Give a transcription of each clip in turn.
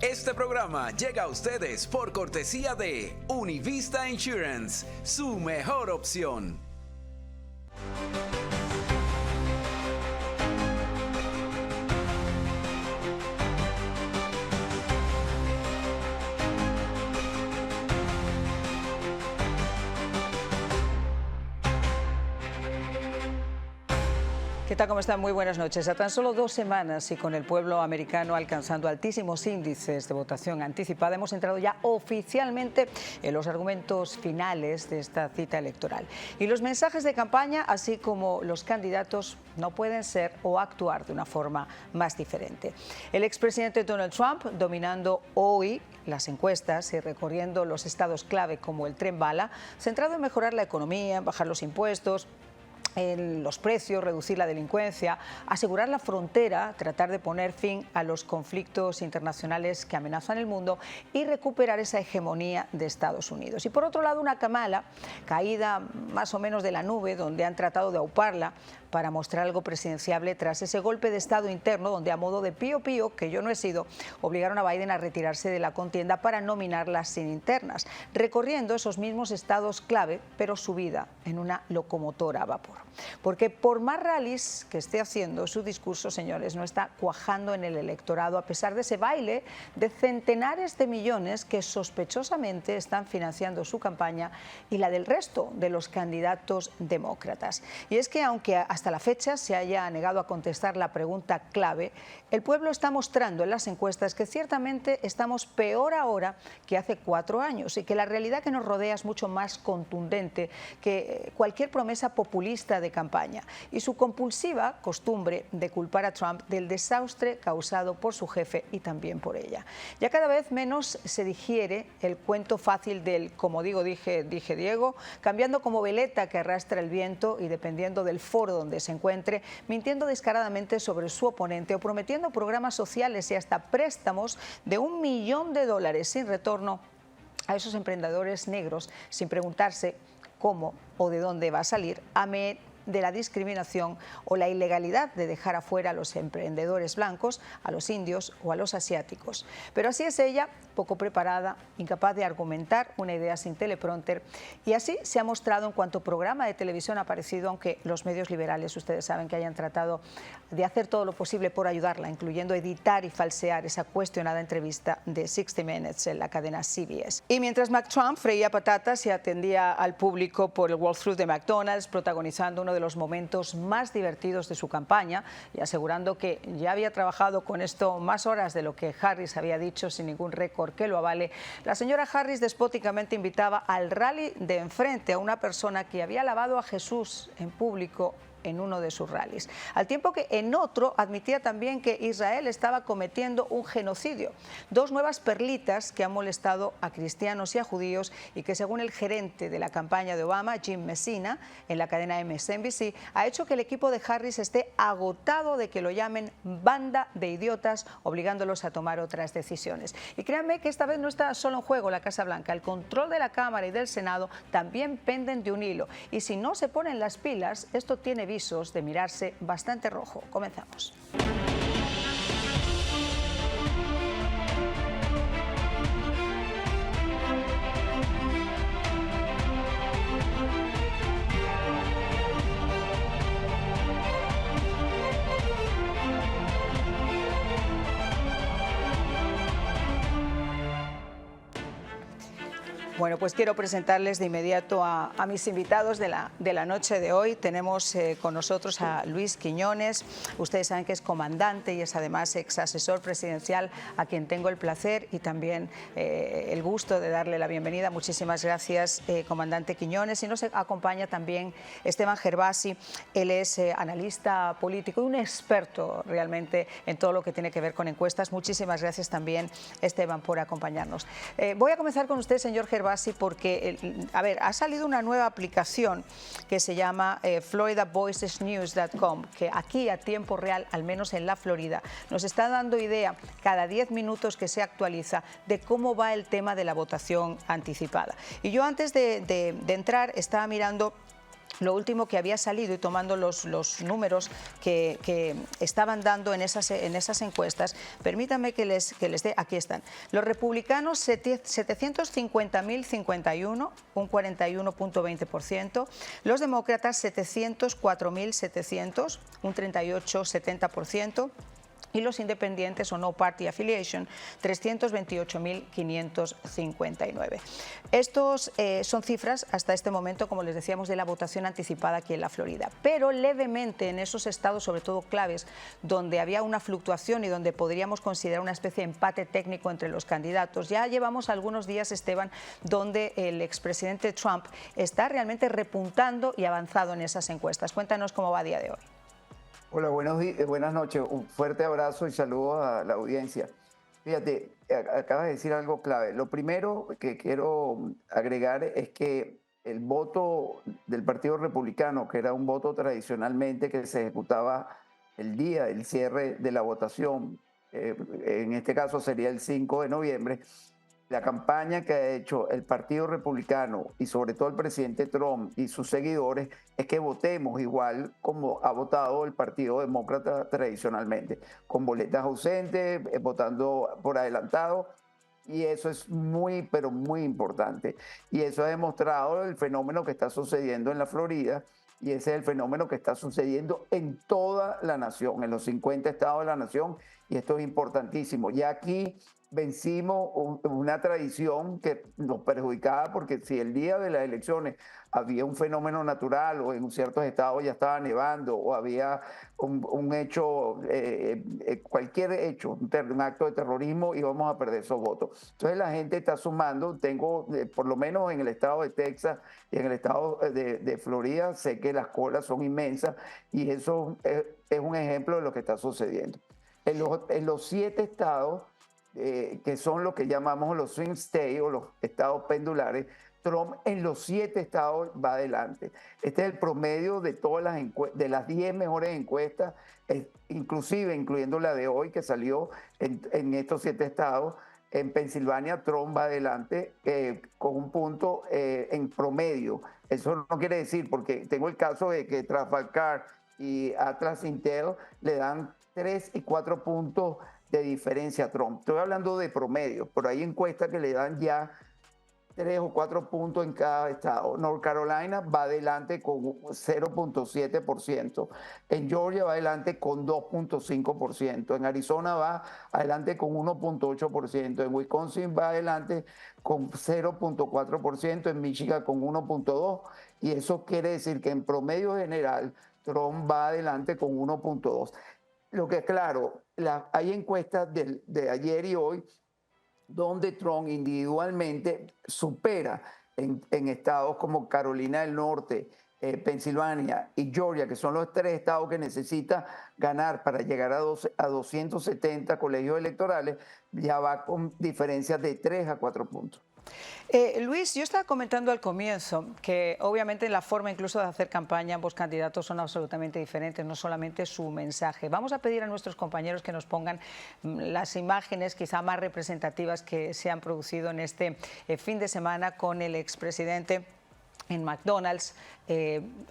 Este programa llega a ustedes por cortesía de Univista Insurance, su mejor opción. ¿Qué tal? ¿Cómo están? Muy buenas noches. A tan solo 2 semanas y con el pueblo americano alcanzando altísimos índices de votación anticipada, hemos entrado ya oficialmente en los argumentos finales de esta cita electoral. Y los mensajes de campaña, así como los candidatos, no pueden ser o actuar de una forma más diferente. El expresidente Donald Trump dominando hoy las encuestas y recorriendo los estados clave como el tren bala, centrado en mejorar la economía, en bajar los impuestos, en los precios, reducir la delincuencia, asegurar la frontera, tratar de poner fin a los conflictos internacionales que amenazan el mundo y recuperar esa hegemonía de Estados Unidos. Y por otro lado, una Kamala caída más o menos de la nube, donde han tratado de auparla para mostrar algo presidenciable tras ese golpe de Estado interno, donde a modo de pío pío, que yo no he sido, obligaron a Biden a retirarse de la contienda para nominarla sin internas, recorriendo esos mismos estados clave, pero subida en una locomotora a vapor. Porque por más rallies que esté haciendo, su discurso, señores, no está cuajando en el electorado, a pesar de ese baile de centenares de millones que sospechosamente están financiando su campaña y la del resto de los candidatos demócratas. Y es que aunque hasta la fecha se haya negado a contestar la pregunta clave, el pueblo está mostrando en las encuestas que ciertamente estamos peor ahora que hace 4 años y que la realidad que nos rodea es mucho más contundente que cualquier promesa populista de campaña y su compulsiva costumbre de culpar a Trump del desastre causado por su jefe y también por ella. Ya cada vez menos se digiere el cuento fácil del como digo, dije Diego, cambiando como veleta que arrastra el viento y dependiendo del foro donde se encuentre, mintiendo descaradamente sobre su oponente o prometiendo programas sociales y hasta préstamos de $1 millón sin retorno a esos emprendedores negros sin preguntarse cómo o de dónde va a salir de la discriminación o la ilegalidad de dejar afuera a los emprendedores blancos, a los indios o a los asiáticos. Pero así es ella, poco preparada, incapaz de argumentar una idea sin teleprompter, y así se ha mostrado en cuanto programa de televisión ha aparecido, aunque los medios liberales, ustedes saben que hayan tratado de hacer todo lo posible por ayudarla, incluyendo editar y falsear esa cuestionada entrevista de 60 Minutes en la cadena CBS. Y mientras Trump freía patatas y atendía al público por el walkthrough de McDonald's, protagonizando uno de los momentos más divertidos de su campaña y asegurando que ya había trabajado con esto más horas de lo que Harris había dicho sin ningún récord que lo avale, la señora Harris despóticamente invitaba al rally de enfrente a una persona que había alabado a Jesús en público en uno de sus rallies, al tiempo que en otro admitía también que Israel estaba cometiendo un genocidio. 2 nuevas perlitas que han molestado a cristianos y a judíos y que, según el gerente de la campaña de Obama, Jim Messina, en la cadena MSNBC, ha hecho que el equipo de Harris esté agotado de que lo llamen banda de idiotas, obligándolos a tomar otras decisiones. Y créanme que esta vez no está solo en juego la Casa Blanca, el control de la Cámara y del Senado también penden de un hilo. Y si no se ponen las pilas, esto tiene visos de mirarse bastante rojo. Comenzamos. Bueno, pues quiero presentarles de inmediato a mis invitados de la noche de hoy. Tenemos con nosotros a Luis Quiñones. Ustedes saben que es comandante y es además ex asesor presidencial, a quien tengo el placer y también el gusto de darle la bienvenida. Muchísimas gracias, comandante Quiñones. Y nos acompaña también Esteban Gervasi. Él es analista político y un experto realmente en todo lo que tiene que ver con encuestas. Muchísimas gracias también, Esteban, por acompañarnos. Voy a comenzar con usted, señor Gervasi, porque, ha salido una nueva aplicación que se llama floridavoicesnews.com, que aquí a tiempo real, al menos en la Florida, nos está dando idea cada 10 minutos que se actualiza de cómo va el tema de la votación anticipada. Y yo antes de entrar estaba mirando lo último que había salido y tomando los números que estaban dando en esas encuestas, permítanme que les dé, aquí están. Los republicanos 750.051, un 41.20%. Los demócratas 704.700, un 38,70%. Y los independientes o no party affiliation, 328.559. Estos son cifras hasta este momento, como les decíamos, de la votación anticipada aquí en la Florida. Pero levemente en esos estados, sobre todo claves, donde había una fluctuación y donde podríamos considerar una especie de empate técnico entre los candidatos. Ya llevamos algunos días, Esteban, donde el expresidente Trump está realmente repuntando y avanzado en esas encuestas. Cuéntanos cómo va a día de hoy. Hola, buenas noches. Un fuerte abrazo y saludos a la audiencia. Fíjate, acabas de decir algo clave. Lo primero que quiero agregar es que el voto del Partido Republicano, que era un voto tradicionalmente que se ejecutaba el día del cierre de la votación, en este caso sería el 5 de noviembre, la campaña que ha hecho el Partido Republicano y sobre todo el presidente Trump y sus seguidores es que votemos igual como ha votado el Partido Demócrata tradicionalmente, con boletas ausentes, votando por adelantado. Y eso es muy, pero muy importante. Y eso ha demostrado el fenómeno que está sucediendo en la Florida, y ese es el fenómeno que está sucediendo en toda la nación, en los 50 estados de la nación, y esto es importantísimo. Ya aquí vencimos una tradición que nos perjudicaba, porque si el día de las elecciones había un fenómeno natural o en ciertos estados ya estaba nevando o había un hecho, cualquier hecho, un acto de terrorismo, íbamos a perder esos votos. Entonces la gente está sumando. Tengo, por lo menos en el estado de Texas y en el estado de Florida, sé que las colas son inmensas y eso es un ejemplo de lo que está sucediendo. En los 7 estados, que son lo que llamamos los swing states o los estados pendulares, Trump en los 7 estados va adelante. Este es el promedio de todas las 10 mejores encuestas, inclusive incluyendo la de hoy que salió en estos 7 estados. En Pensilvania, Trump va adelante con un punto en promedio. Eso no quiere decir, porque tengo el caso de que Trafalgar y Atlas Intel le dan 3 y 4 puntos de diferencia a Trump. Estoy hablando de promedio, pero hay encuestas que le dan ya 3 o 4 puntos en cada estado. North Carolina va adelante con 0.7%. En Georgia va adelante con 2.5%. En Arizona va adelante con 1.8%. En Wisconsin va adelante con 0.4%. En Michigan con 1.2%. Y eso quiere decir que en promedio general Trump va adelante con 1.2%. Lo que claro, hay encuestas de ayer y hoy donde Trump individualmente supera en estados como Carolina del Norte, Pensilvania y Georgia, que son los 3 estados que necesita ganar para llegar a 270 colegios electorales, ya va con diferencias de 3 a 4 puntos. Luis, yo estaba comentando al comienzo que obviamente la forma incluso de hacer campaña ambos candidatos son absolutamente diferentes, no solamente su mensaje. Vamos a pedir a nuestros compañeros que nos pongan las imágenes quizá más representativas que se han producido en este fin de semana con el expresidente en McDonald's,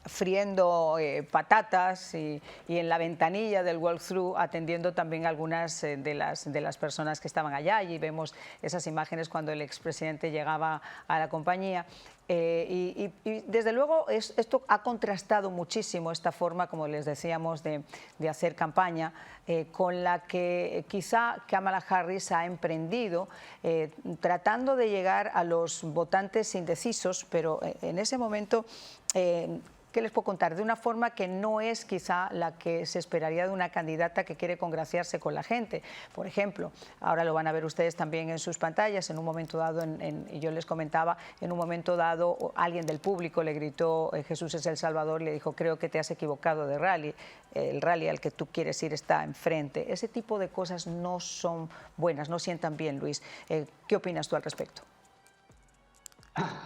friendo patatas y en la ventanilla del walkthrough atendiendo también algunas de las personas que estaban allá. Y vemos esas imágenes cuando el expresidente llegaba a la compañía. Y desde luego esto ha contrastado muchísimo esta forma, como les decíamos, de hacer campaña con la que quizá Kamala Harris ha emprendido, tratando de llegar a los votantes indecisos, pero en ese momento ¿qué les puedo contar? De una forma que no es quizá la que se esperaría de una candidata que quiere congraciarse con la gente. Por ejemplo, ahora lo van a ver ustedes también en sus pantallas, en un momento dado, y yo les comentaba, en un momento dado alguien del público le gritó Jesús es el Salvador y le dijo creo que te has equivocado de rally, el rally al que tú quieres ir está enfrente. Ese tipo de cosas no son buenas, no sientan bien, Luis. ¿Qué opinas tú al respecto?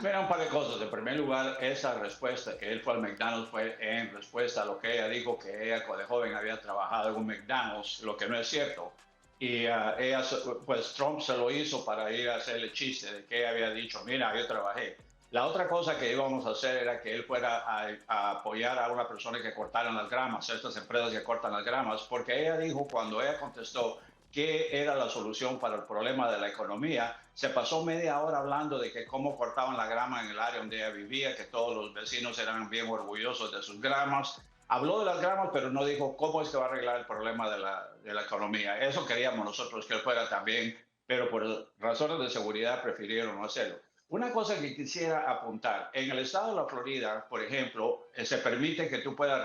Mira, un par de cosas. En primer lugar, esa respuesta que él fue al McDonald's fue en respuesta a lo que ella dijo, que ella cuando joven había trabajado en un McDonald's, lo que no es cierto. Y ella, pues Trump se lo hizo para ir a hacerle chiste de que ella había dicho, mira, yo trabajé. La otra cosa que íbamos a hacer era que él fuera a apoyar a una persona que cortaran las gramas, a estas empresas que cortan las gramas, porque ella dijo, cuando ella contestó qué era la solución para el problema de la economía, se pasó media hora hablando de que cómo cortaban la grama en el área donde ella vivía, que todos los vecinos eran bien orgullosos de sus gramas. Habló de las gramas, pero no dijo cómo es que va a arreglar el problema de la economía. Eso queríamos nosotros que él fuera también, pero por razones de seguridad prefirieron no hacerlo. Una cosa que quisiera apuntar, en el estado de la Florida, por ejemplo, se permite que tú puedas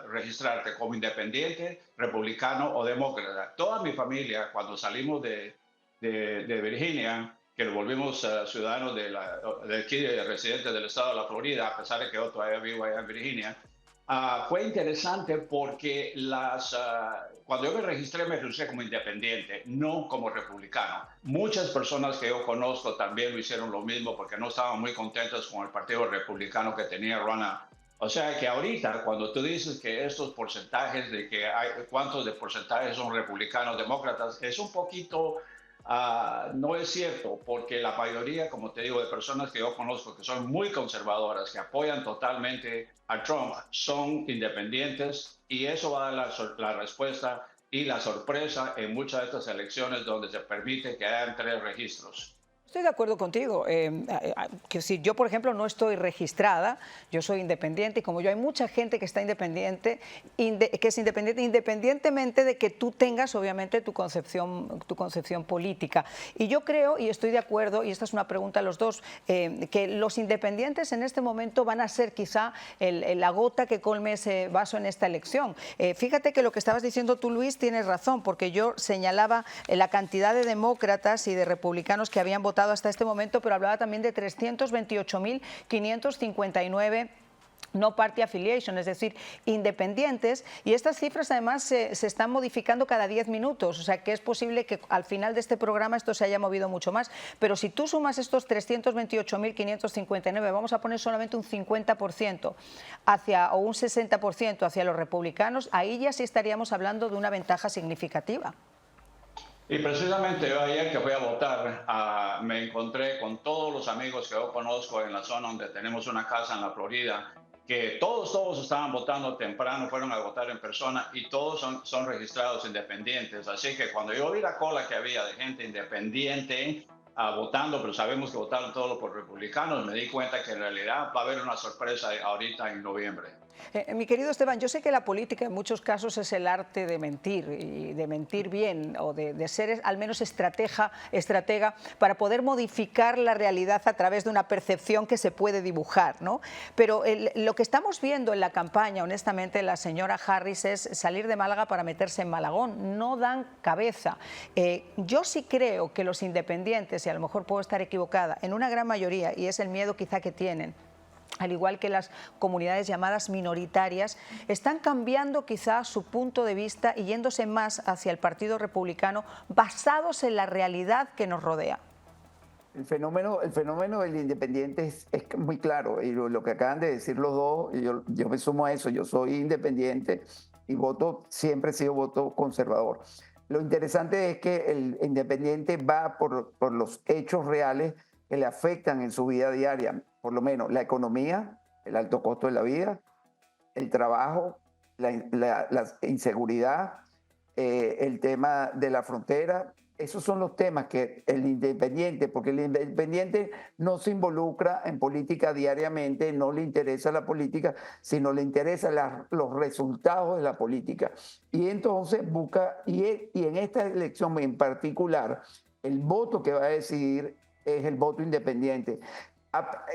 registrarte como independiente, republicano o demócrata. Toda mi familia, cuando salimos de Virginia, que nos volvimos ciudadanos de aquí, residentes del estado de la Florida, a pesar de que yo todavía vivo allá en Virginia, fue interesante porque cuando yo me registré como independiente, no como republicano. Muchas personas que yo conozco también lo hicieron lo mismo porque no estaban muy contentos con el partido republicano que tenía Ronald. O sea que ahorita, cuando tú dices que estos porcentajes de que hay cuántos de porcentajes son republicanos, demócratas, es un poquito no es cierto, porque la mayoría, como te digo, de personas que yo conozco que son muy conservadoras, que apoyan totalmente a Trump, son independientes y eso va a dar la respuesta y la sorpresa en muchas de estas elecciones donde se permite que hayan 3 registros. Estoy de acuerdo contigo. Que si yo, por ejemplo, no estoy registrada, yo soy independiente y como yo hay mucha gente que está independiente, que es independiente, independientemente de que tú tengas, obviamente, tu concepción política. Y yo creo, y estoy de acuerdo, y esta es una pregunta a los dos, que los independientes en este momento van a ser quizá la gota que colme ese vaso en esta elección. Fíjate que lo que estabas diciendo tú, Luis, tienes razón, porque yo señalaba la cantidad de demócratas y de republicanos que habían votado hasta este momento, pero hablaba también de 328.559 no party affiliation, es decir, independientes, y estas cifras además se están modificando cada 10 minutos, o sea que es posible que al final de este programa esto se haya movido mucho más, pero si tú sumas estos 328.559, vamos a poner solamente un 50% o un 60% hacia los republicanos, ahí ya sí estaríamos hablando de una ventaja significativa. Y precisamente yo ayer que fui a votar, me encontré con todos los amigos que yo conozco en la zona donde tenemos una casa en la Florida, que todos estaban votando temprano, fueron a votar en persona y todos son registrados independientes. Así que cuando yo vi la cola que había de gente independiente votando, pero sabemos que votaron todos por republicanos, me di cuenta que en realidad va a haber una sorpresa ahorita en noviembre. Mi querido Esteban, yo sé que la política en muchos casos es el arte de mentir y de mentir bien o de ser al menos estratega para poder modificar la realidad a través de una percepción que se puede dibujar, ¿no? Pero lo que estamos viendo en la campaña, honestamente, la señora Harris es salir de Málaga para meterse en Malagón, no dan cabeza. Yo sí creo que los independientes, y a lo mejor puedo estar equivocada, en una gran mayoría, y es el miedo quizá que tienen, al igual que las comunidades llamadas minoritarias, están cambiando quizá su punto de vista y yéndose más hacia el Partido Republicano basados en la realidad que nos rodea. El fenómeno del independiente es muy claro y lo que acaban de decir los dos, yo me sumo a eso, yo soy independiente y siempre he sido voto conservador. Lo interesante es que el independiente va por los hechos reales que le afectan en su vida diaria, por lo menos la economía, el alto costo de la vida, el trabajo, la inseguridad, el tema de la frontera. Esos son los temas que el independiente, porque el independiente no se involucra en política diariamente, no le interesa la política, sino le interesan los resultados de la política. Y entonces busca, y en esta elección en particular, el voto que va a decidir es el voto independiente.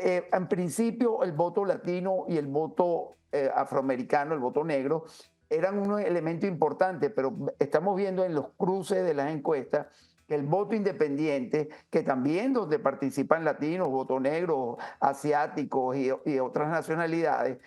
En principio, el voto latino y el voto afroamericano, el voto negro, eran unos elementos importantes, pero estamos viendo en los cruces de las encuestas que el voto independiente, que también donde participan latinos, voto negro, asiáticos y otras nacionalidades,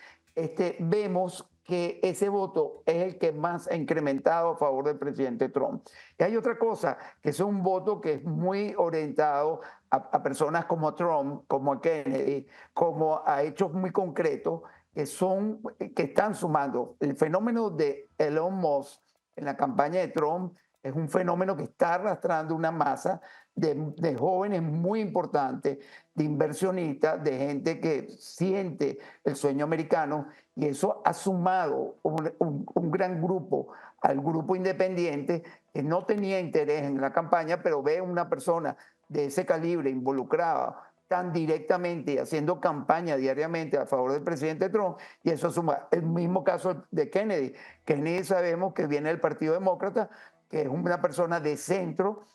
vemos que ese voto es el que más ha incrementado a favor del presidente Trump. Y hay otra cosa, que es un voto que es muy orientado a personas como Trump, como Kennedy, como a hechos muy concretos, que están sumando. El fenómeno de Elon Musk en la campaña de Trump Es un fenómeno que está arrastrando una masa de jóvenes muy importantes, de inversionistas, de gente que siente el sueño americano, y eso ha sumado un gran grupo al grupo independiente que no tenía interés en la campaña, pero ve una persona de ese calibre involucrada tan directamente y haciendo campaña diariamente a favor del presidente Trump, y eso suma. El mismo caso de Kennedy. Kennedy sabemos que viene del Partido Demócrata, que es una persona de centro,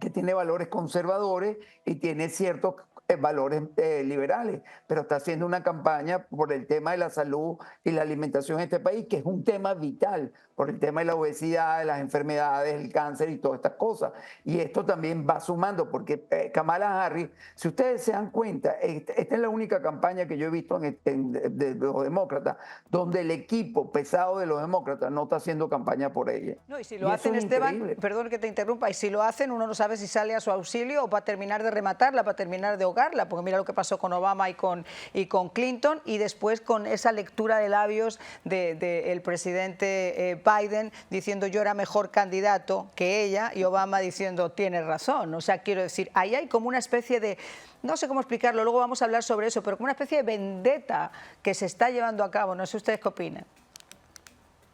que tiene valores conservadores y tiene ciertos valores liberales, pero está haciendo una campaña por el tema de la salud y la alimentación en este país, que es un tema vital, por el tema de la obesidad, de las enfermedades, el cáncer y todas estas cosas. Y esto también va sumando, porque Kamala Harris, si ustedes se dan cuenta, esta es la única campaña que yo he visto de los demócratas, donde el equipo pesado de los demócratas no está haciendo campaña por ella. No, y si lo hacen, Esteban, perdón que te interrumpa, y si lo hacen, uno no sabe si sale a su auxilio o para terminar de rematarla, para terminar de ahogarla, porque mira lo que pasó con Obama y con Clinton, y después con esa lectura de labios del presidente Biden diciendo yo era mejor candidato que ella, y Obama diciendo tiene razón. O sea, quiero decir, ahí hay como una especie de, no sé cómo explicarlo, luego vamos a hablar sobre eso, pero como una especie de vendetta que se está llevando a cabo. No sé ustedes qué opinan.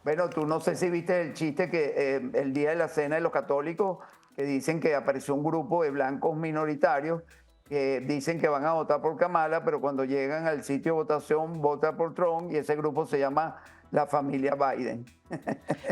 Bueno, tú no sé si viste el chiste que el día de la cena de los católicos, que dicen que apareció un grupo de blancos minoritarios que dicen que van a votar por Kamala, pero cuando llegan al sitio de votación vota por Trump, y ese grupo se llama la familia Biden.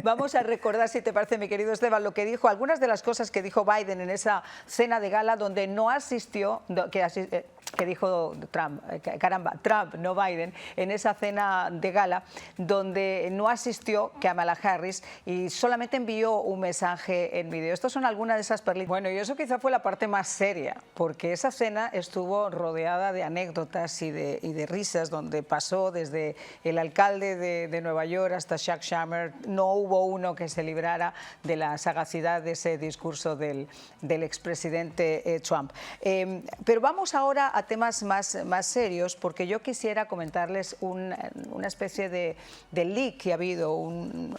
Vamos a recordar, si te parece, mi querido Esteban, lo que dijo, algunas de las cosas que dijo Biden en esa cena de gala donde no asistió, que dijo Trump, caramba, Trump, no Biden, en esa cena de gala donde no asistió Kamala Harris y solamente envió un mensaje en vídeo. Estas son algunas de esas perlitas. Bueno, y eso quizá fue la parte más seria, porque esa cena estuvo rodeada de anécdotas y de risas, donde pasó desde el alcalde de Nueva York hasta Chuck Schumer. No hubo uno que se librara de la sagacidad de ese discurso del expresidente Trump. Pero vamos ahora a temas más serios, porque yo quisiera comentarles una especie de leak que ha habido, un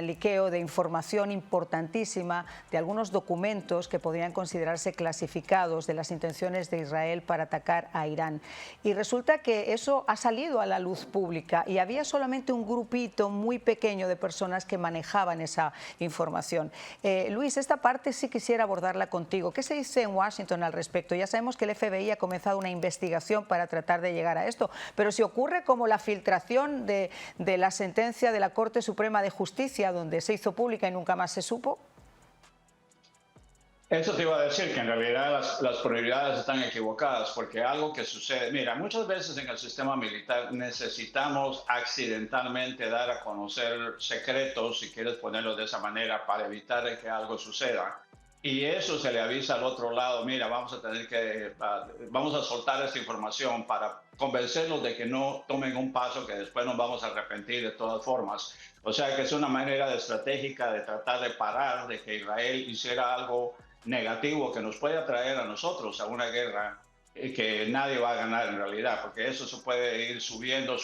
liqueo de información importantísima de algunos documentos que podrían considerarse clasificados de las intenciones de Israel para atacar a Irán. Y resulta que eso ha salido a la luz pública y había solamente un grupito muy pequeño de personas que manejaban esa información. Luis, esta parte sí quisiera abordarla contigo. ¿Qué se dice en Washington al respecto? Ya sabemos que el FBI ha comenzado una investigación para tratar de llegar a esto, pero si ocurre como la filtración de la sentencia de la Corte Suprema de Justicia, donde se hizo pública y nunca más se supo. Eso te iba a decir, que en realidad las prioridades están equivocadas, porque algo que sucede, mira, muchas veces en el sistema militar necesitamos accidentalmente dar a conocer secretos, si quieres ponerlo de esa manera, para evitar que algo suceda. Y eso se le avisa al otro lado, mira, vamos a soltar esta información para convencerlos de que no tomen un paso que después nos vamos a arrepentir de todas formas. O sea que es una manera estratégica de tratar de parar de que Israel hiciera algo negativo que nos puede traer a nosotros a una guerra que nadie va a ganar en realidad, porque eso se puede ir subiendo.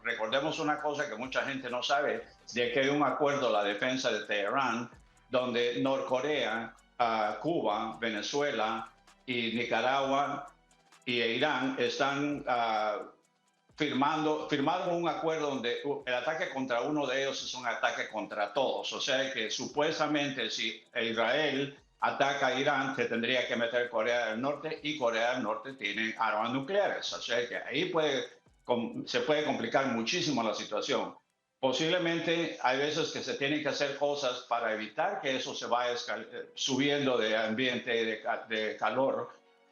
Recordemos una cosa que mucha gente no sabe, de que hay un acuerdo, la defensa de Teherán, donde Norcorea, Cuba, Venezuela y Nicaragua y Irán están firmaron un acuerdo donde el ataque contra uno de ellos es un ataque contra todos. O sea que supuestamente si Israel ataca a Irán, se tendría que meter Corea del Norte, y Corea del Norte tiene armas nucleares. O sea que ahí se puede complicar muchísimo la situación. Posiblemente hay veces que se tienen que hacer cosas para evitar que eso se vaya subiendo de ambiente de calor,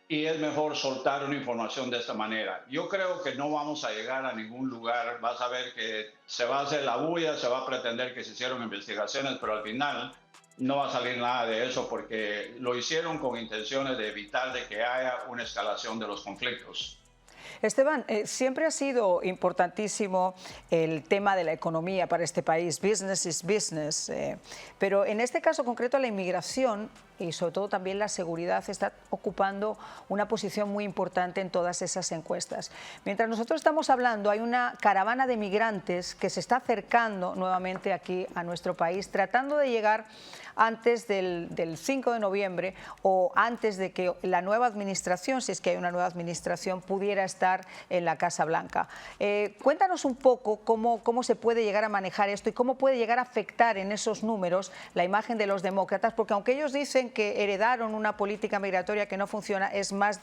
y es mejor soltar una información de esta manera. Yo creo que no vamos a llegar a ningún lugar. Vas a ver que se va a hacer la bulla, se va a pretender que se hicieron investigaciones, pero al final no va a salir nada de eso, porque lo hicieron con intenciones de evitar de que haya una escalación de los conflictos. Esteban, siempre ha sido importantísimo el tema de la economía para este país, business is business, pero en este caso concreto la inmigración y sobre todo también la seguridad está ocupando una posición muy importante en todas esas encuestas. Mientras nosotros estamos hablando, hay una caravana de migrantes que se está acercando nuevamente aquí a nuestro país, tratando de llegar antes del 5 de noviembre o antes de que la nueva administración, si es que hay una nueva administración, pudiera estar en la Casa Blanca. Cuéntanos un poco cómo se puede llegar a manejar esto y cómo puede llegar a afectar en esos números la imagen de los demócratas, porque aunque ellos dicen que heredaron una política migratoria que no funciona, es más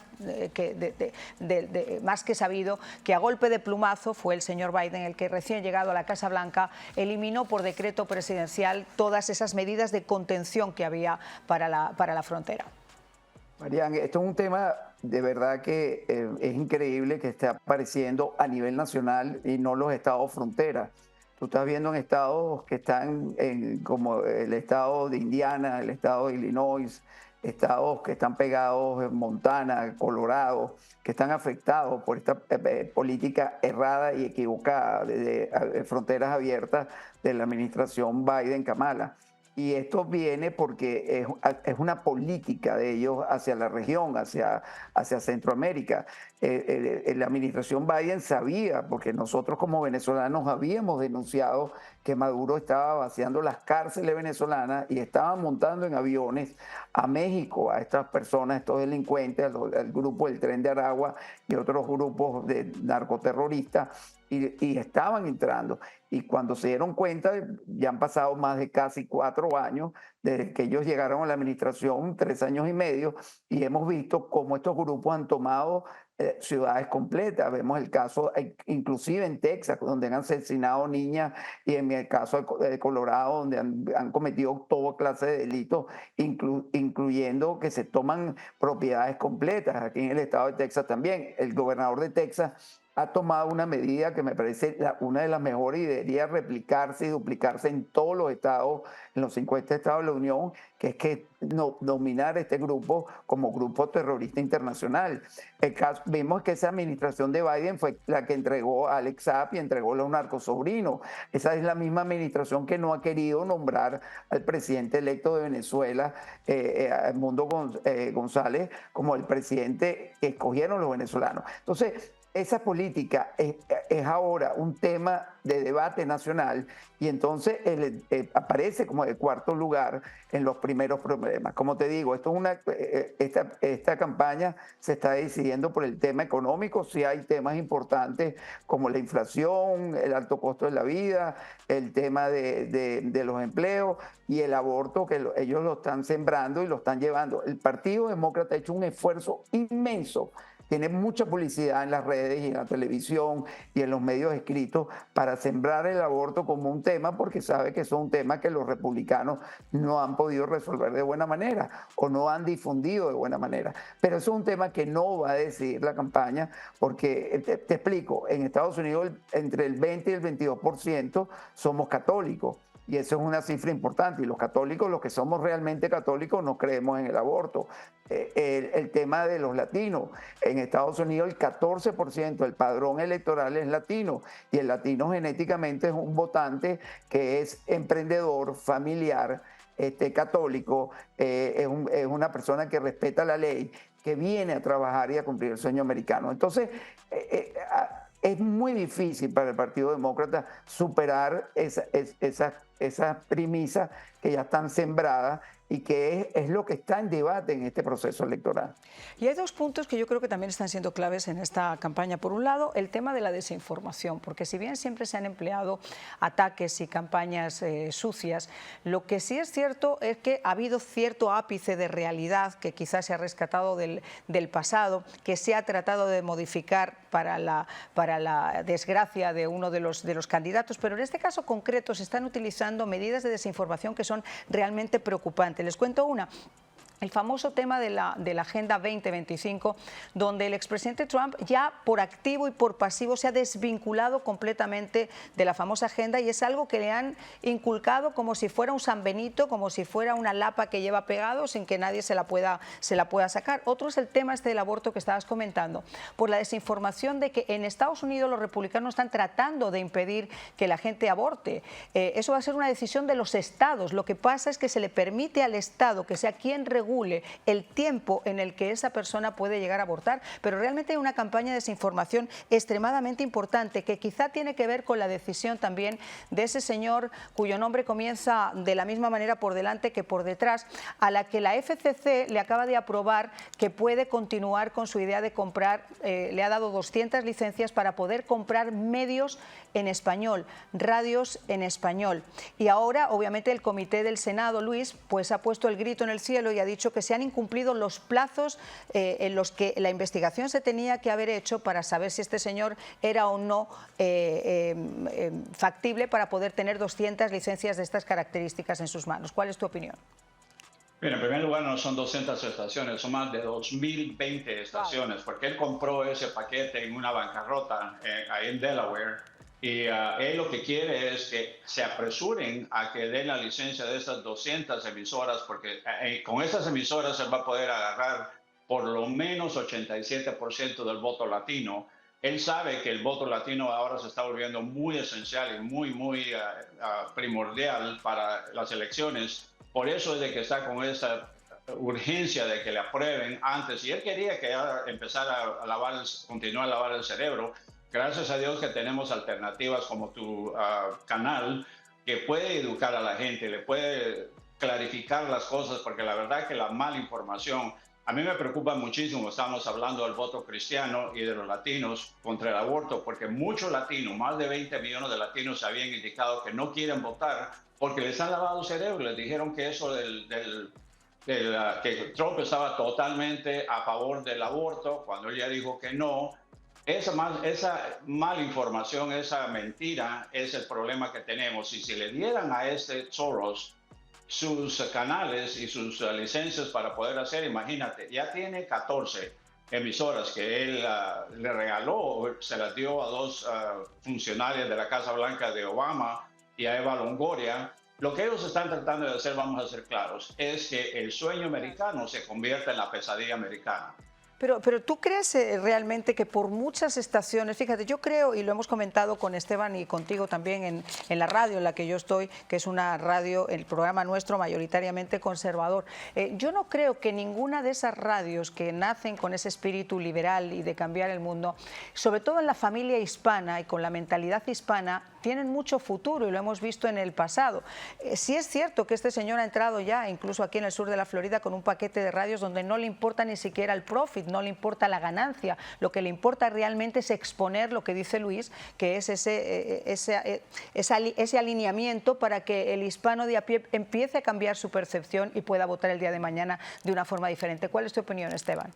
más que sabido que a golpe de plumazo fue el señor Biden el que recién llegado a la Casa Blanca eliminó por decreto presidencial todas esas medidas de contención que había para la frontera. Marian, esto es un tema de verdad que es increíble que esté apareciendo a nivel nacional y no los estados fronteras. Tú estás viendo en estados que están como el estado de Indiana, el estado de Illinois, estados que están pegados en Montana, Colorado, que están afectados por esta política errada y equivocada de fronteras abiertas de la administración Biden-Kamala. Y esto viene porque es una política de ellos hacia la región, hacia Centroamérica. La administración Biden sabía, porque nosotros como venezolanos habíamos denunciado que Maduro estaba vaciando las cárceles venezolanas y estaba montando en aviones a México a estas personas, estos delincuentes, al grupo del Tren de Aragua y otros grupos de narcoterroristas, y estaban entrando. Y cuando se dieron cuenta, ya han pasado más de casi 4 años desde que ellos llegaron a la administración, 3 años y medio, y hemos visto cómo estos grupos han tomado ciudades completas. Vemos el caso, inclusive en Texas, donde han asesinado niñas, y en el caso de Colorado, donde han cometido toda clase de delitos, incluyendo que se toman propiedades completas. Aquí en el estado de Texas también, el gobernador de Texas ha tomado una medida que me parece una de las mejores y debería replicarse y duplicarse en todos los estados, en los 50 estados de la Unión, que es que dominar este grupo como grupo terrorista internacional. Vemos que esa administración de Biden fue la que entregó a Alex Saab y entregó a los narcosobrinos. Esa es la misma administración que no ha querido nombrar al presidente electo de Venezuela, Edmundo González, como el presidente que escogieron los venezolanos. Entonces, esa política es ahora un tema de debate nacional y entonces aparece como de cuarto lugar en los primeros problemas. Como te digo, esta campaña se está decidiendo por el tema económico. Sí hay temas importantes como la inflación, el alto costo de la vida, el tema de los empleos y el aborto, que ellos lo están sembrando y lo están llevando. El Partido Demócrata ha hecho un esfuerzo inmenso. Tiene mucha publicidad en las redes y en la televisión y en los medios escritos para sembrar el aborto como un tema, porque sabe que es un tema que los republicanos no han podido resolver de buena manera o no han difundido de buena manera. Pero eso es un tema que no va a decidir la campaña, porque te explico, en Estados Unidos entre el 20 y el 22% somos católicos. Y eso es una cifra importante. Y los católicos, los que somos realmente católicos, no creemos en el aborto. El tema de los latinos. En Estados Unidos el 14% del padrón electoral es latino. Y el latino genéticamente es un votante que es emprendedor, familiar, católico, es una persona que respeta la ley, que viene a trabajar y a cumplir el sueño americano. Entonces, es muy difícil para el Partido Demócrata superar esas premisas que ya están sembradas y que es lo que está en debate en este proceso electoral. Y hay 2 puntos que yo creo que también están siendo claves en esta campaña. Por un lado, el tema de la desinformación, porque si bien siempre se han empleado ataques y campañas sucias, lo que sí es cierto es que ha habido cierto ápice de realidad que quizás se ha rescatado del pasado, que se ha tratado de modificar para la desgracia de uno de los candidatos, pero en este caso concreto se están utilizando medidas de desinformación que son realmente preocupantes. Les cuento una. el famoso tema de la Agenda 2025, donde el expresidente Trump ya por activo y por pasivo se ha desvinculado completamente de la famosa agenda, y es algo que le han inculcado como si fuera un San Benito, como si fuera una lapa que lleva pegado sin que nadie se la pueda sacar. Otro es el tema del aborto que estabas comentando, por la desinformación de que en Estados Unidos los republicanos están tratando de impedir que la gente aborte. Eso va a ser una decisión de los estados. Lo que pasa es que se le permite al estado que sea quien regule el tiempo en el que esa persona puede llegar a abortar, pero realmente hay una campaña de desinformación extremadamente importante que quizá tiene que ver con la decisión también de ese señor cuyo nombre comienza de la misma manera por delante que por detrás, a la que la FCC le acaba de aprobar que puede continuar con su idea de comprar, le ha dado 200 licencias para poder comprar medios en español, radios en español. Y ahora, obviamente, el comité del Senado, Luis, pues ha puesto el grito en el cielo y ha dicho que se han incumplido los plazos en los que la investigación se tenía que haber hecho para saber si este señor era o no factible para poder tener 200 licencias de estas características en sus manos. ¿Cuál es tu opinión? Bien, en primer lugar, no son 200 estaciones, son más de 2020 estaciones, porque él compró ese paquete en una bancarrota ahí en Delaware. Y él lo que quiere es que se apresuren a que den la licencia de esas 200 emisoras, porque con esas emisoras él va a poder agarrar por lo menos 87% del voto latino. Él sabe que el voto latino ahora se está volviendo muy esencial y muy primordial para las elecciones. Por eso es de que está con esa urgencia de que le aprueben antes. Y él quería que empezara a continuar a lavar el cerebro. Gracias a Dios que tenemos alternativas como tu canal, que puede educar a la gente, le puede clarificar las cosas, porque la verdad que la mala información a mí me preocupa muchísimo. Estamos hablando del voto cristiano y de los latinos contra el aborto, porque muchos latinos, más de 20 millones de latinos, habían indicado que no quieren votar porque les han lavado el cerebro. Les dijeron que eso que Trump estaba totalmente a favor del aborto, cuando él ya dijo que no. Esa mala información, esa mentira es el problema que tenemos. Y si le dieran a este Soros sus canales y sus licencias para poder hacer, imagínate, ya tiene 14 emisoras que él le regaló, se las dio a dos funcionarias de la Casa Blanca de Obama y a Eva Longoria. Lo que ellos están tratando de hacer, vamos a ser claros, es que el sueño americano se convierta en la pesadilla americana. Pero ¿tú crees realmente que por muchas estaciones, fíjate, yo creo, y lo hemos comentado con Esteban y contigo también en la radio en la que yo estoy, que es una radio, el programa nuestro mayoritariamente conservador, yo no creo que ninguna de esas radios que nacen con ese espíritu liberal y de cambiar el mundo, sobre todo en la familia hispana y con la mentalidad hispana, tienen mucho futuro, y lo hemos visto en el pasado. Sí es cierto que este señor ha entrado ya, incluso aquí en el sur de la Florida, con un paquete de radios donde no le importa ni siquiera el profit, no le importa la ganancia. Lo que le importa realmente es exponer lo que dice Luis, que es ese alineamiento para que el hispano de a pie empiece a cambiar su percepción y pueda votar el día de mañana de una forma diferente. ¿Cuál es tu opinión, Esteban?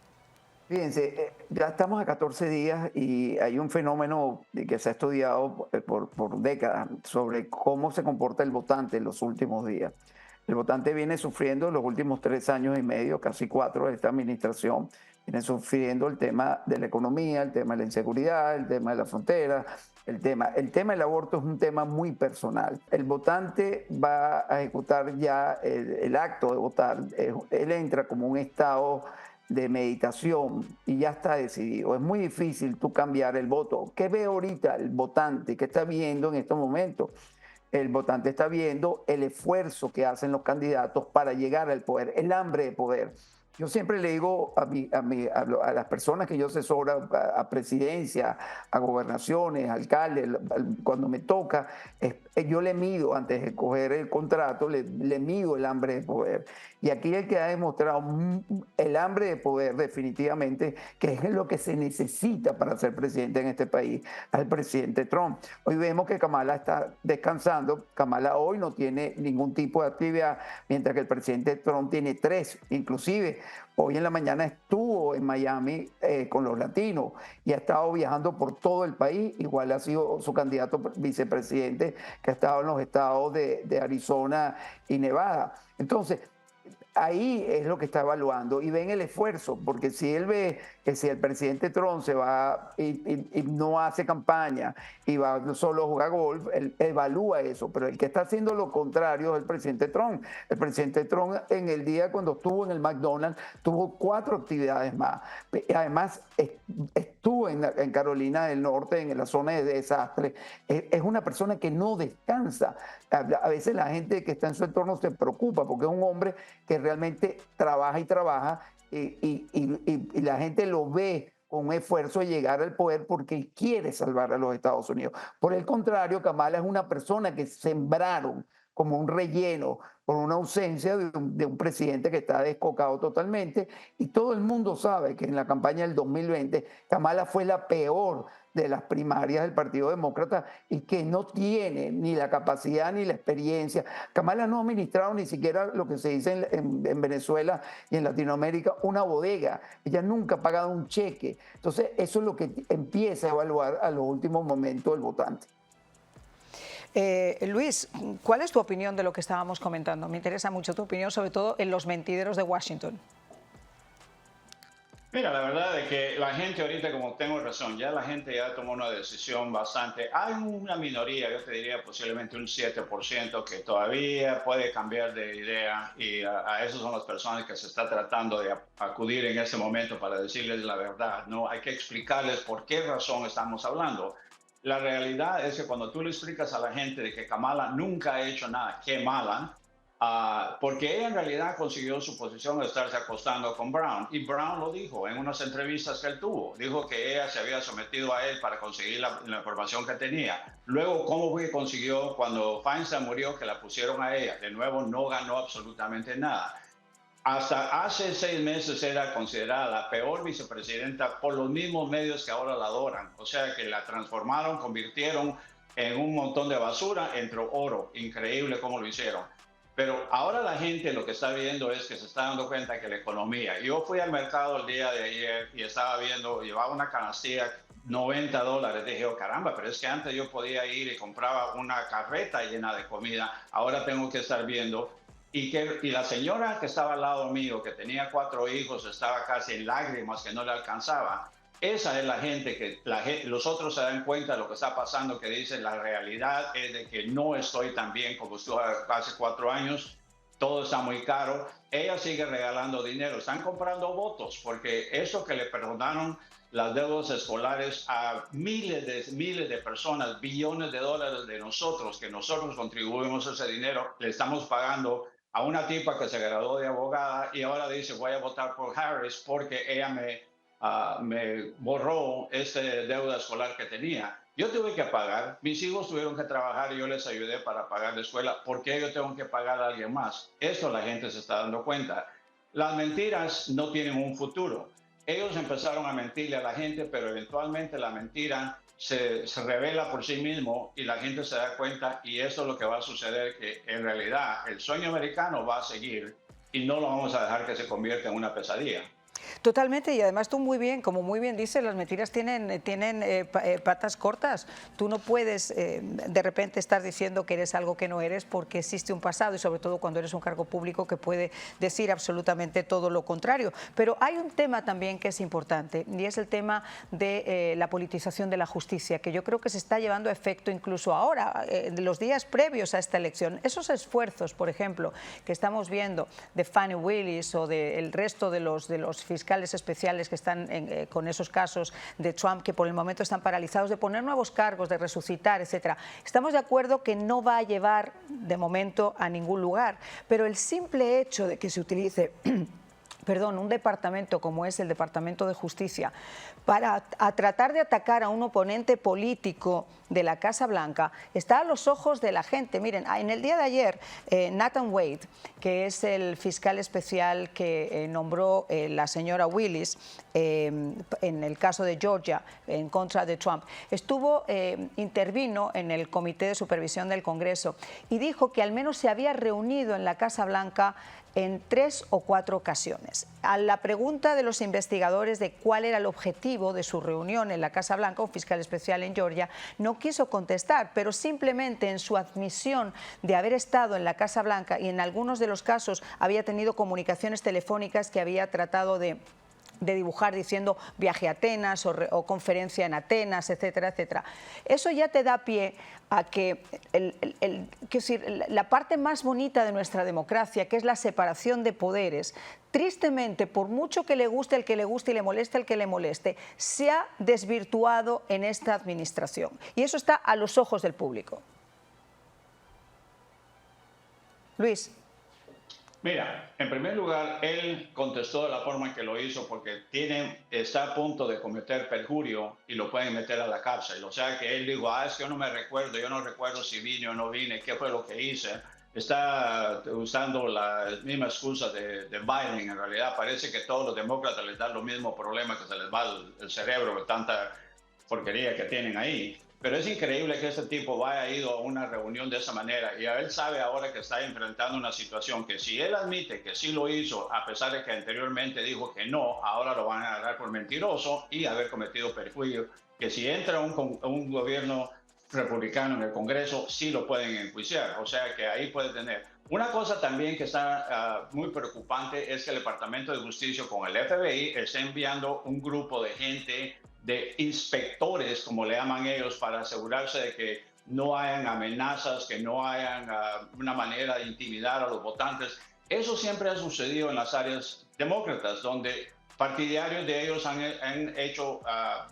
Fíjense, ya estamos a 14 días y hay un fenómeno que se ha estudiado por décadas sobre cómo se comporta el votante en los últimos días. El votante viene sufriendo los últimos 3 años y medio, casi 4 de esta administración, viene sufriendo el tema de la economía, el tema de la inseguridad, el tema de la frontera. El tema del aborto es un tema muy personal. El votante va a ejecutar ya el acto de votar. Él entra como un estado de meditación y ya está decidido. Es muy difícil tú cambiar el voto. ¿Qué ve ahorita el votante? ¿Qué está viendo en estos momentos? El votante está viendo el esfuerzo que hacen los candidatos para llegar al poder, el hambre de poder. Yo siempre le digo a las personas que yo asesoro, a presidencia, a gobernaciones, alcaldes, cuando me toca, yo le mido, antes de coger el contrato, le mido el hambre de poder. Y aquí el que ha demostrado el hambre de poder definitivamente, que es lo que se necesita para ser presidente en este país, al presidente Trump. Hoy vemos que Kamala está descansando. Kamala hoy no tiene ningún tipo de actividad, mientras que el presidente Trump tiene 3, inclusive. Hoy en la mañana estuvo en Miami con los latinos y ha estado viajando por todo el país. Igual ha sido su candidato vicepresidente, que ha estado en los estados de Arizona y Nevada. Entonces, ahí es lo que está evaluando y ven el esfuerzo, porque si él ve que si el presidente Trump se va y no hace campaña y va solo a jugar golf, él evalúa eso, pero el que está haciendo lo contrario es el presidente Trump. El presidente Trump en el día cuando estuvo en el McDonald's tuvo 4 actividades más. Además estuvo en Carolina del Norte, en la zona de desastre. Es una persona que no descansa. A veces la gente que está en su entorno se preocupa porque es un hombre que realmente trabaja y trabaja y la gente lo ve con un esfuerzo de llegar al poder porque quiere salvar a los Estados Unidos. Por el contrario, Kamala es una persona que sembraron como un relleno por una ausencia de un presidente que está descocado totalmente, y todo el mundo sabe que en la campaña del 2020 Kamala fue la peor de las primarias del Partido Demócrata y que no tiene ni la capacidad ni la experiencia. Kamala no ha administrado ni siquiera lo que se dice en Venezuela y en Latinoamérica, una bodega. Ella nunca ha pagado un cheque. Entonces eso es lo que empieza a evaluar a los últimos momentos el votante. Luis, ¿cuál es tu opinión de lo que estábamos comentando? Me interesa mucho tu opinión, sobre todo en los mentideros de Washington. Mira, la verdad es que la gente ahorita, como tengo razón, ya la gente ya tomó una decisión bastante. Hay una minoría, yo te diría posiblemente un 7%, que todavía puede cambiar de idea, y a esas son las personas que se está tratando de acudir en este momento para decirles la verdad. No hay que explicarles por qué razón estamos hablando. La realidad es que cuando tú le explicas a la gente de que Kamala nunca ha hecho nada, qué mala, porque ella en realidad consiguió su posición de estarse acostando con Brown, y Brown lo dijo en unas entrevistas que él tuvo, dijo que ella se había sometido a él para conseguir la información que tenía. Luego, ¿cómo fue que consiguió cuando Feinstein murió, que la pusieron a ella? De nuevo, no ganó absolutamente nada. Hasta hace 6 meses era considerada la peor vicepresidenta por los mismos medios que ahora la adoran. O sea que la transformaron, convirtieron en un montón de basura, entró oro. Increíble cómo lo hicieron. Pero ahora la gente lo que está viendo es que se está dando cuenta que la economía... Yo fui al mercado el día de ayer y estaba viendo, llevaba una canastilla, $90. Dije, oh, caramba, pero es que antes yo podía ir y compraba una carreta llena de comida. Ahora tengo que estar viendo... Y la señora que estaba al lado mío, que tenía 4 hijos, estaba casi en lágrimas, que no le alcanzaba. Esa es la gente que los otros se dan cuenta de lo que está pasando, que dicen la realidad es de que no estoy tan bien como estuve hace 4 años, todo está muy caro. Ella sigue regalando dinero, están comprando votos, porque eso que le perdonaron las deudas escolares a miles de personas, billones de dólares de nosotros, que nosotros contribuimos ese dinero, le estamos pagando a una tipa que se graduó de abogada y ahora dice voy a votar por Harris porque ella me borró deuda escolar que tenía. Yo tuve que pagar, mis hijos tuvieron que trabajar y yo les ayudé para pagar la escuela. ¿Por qué yo tengo que pagar a alguien más? Esto la gente se está dando cuenta. Las mentiras no tienen un futuro. Ellos empezaron a mentirle a la gente, pero eventualmente la mentira se revela por sí mismo y la gente se da cuenta, y eso es lo que va a suceder, que en realidad el sueño americano va a seguir y no lo vamos a dejar que se convierta en una pesadilla. Totalmente, y además tú muy bien, como muy bien dices, las mentiras tienen patas cortas. Tú no puedes de repente estar diciendo que eres algo que no eres porque existe un pasado, y sobre todo cuando eres un cargo público que puede decir absolutamente todo lo contrario. Pero hay un tema también que es importante, y es el tema de la politización de la justicia, que yo creo que se está llevando a efecto incluso ahora, en los días previos a esta elección. Esos esfuerzos, por ejemplo, que estamos viendo de Fani Willis o del resto de los fiscales especiales que están con esos casos de Trump, que por el momento están paralizados, de poner nuevos cargos, de resucitar, etcétera. Estamos de acuerdo que no va a llevar de momento a ningún lugar, pero el simple hecho de que se utilice un departamento como es el Departamento de Justicia para tratar de atacar a un oponente político de la Casa Blanca está a los ojos de la gente. Miren, en el día de ayer, Nathan Wade, que es el fiscal especial que nombró la señora Willis en el caso de Georgia en contra de Trump, intervino en el Comité de Supervisión del Congreso y dijo que al menos se había reunido en la Casa Blanca en 3 o 4 ocasiones. A la pregunta de los investigadores de cuál era el objetivo de su reunión en la Casa Blanca, un fiscal especial en Georgia no quiso contestar, pero simplemente en su admisión de haber estado en la Casa Blanca y en algunos de los casos había tenido comunicaciones telefónicas que había tratado de dibujar diciendo viaje a Atenas o conferencia en Atenas, etcétera, etcétera. Eso ya te da pie a que la parte más bonita de nuestra democracia, que es la separación de poderes, tristemente, por mucho que le guste el que le guste y le moleste el que le moleste, se ha desvirtuado en esta administración. Y eso está a los ojos del público. Luis. Mira, en primer lugar, él contestó de la forma en que lo hizo porque está a punto de cometer perjurio y lo pueden meter a la cárcel. O sea que él dijo, es que yo no recuerdo si vine o no vine, qué fue lo que hice. Está usando la misma excusa de Biden. En realidad parece que todos los demócratas les dan los mismos problemas, que se les va el cerebro de tanta porquería que tienen ahí. Pero es increíble que este tipo haya ido a una reunión de esa manera y él sabe ahora que está enfrentando una situación que si él admite que sí lo hizo, a pesar de que anteriormente dijo que no, ahora lo van a agarrar por mentiroso y haber cometido perjuicio, que si entra un gobierno republicano en el Congreso, sí lo pueden enjuiciar. O sea que ahí puede tener. Una cosa también que está muy preocupante es que el Departamento de Justicia con el FBI está enviando un grupo de gente, de inspectores, como le llaman ellos, para asegurarse de que no hayan amenazas, que no hayan una manera de intimidar a los votantes. Eso siempre ha sucedido en las áreas demócratas, donde partidarios de ellos han hecho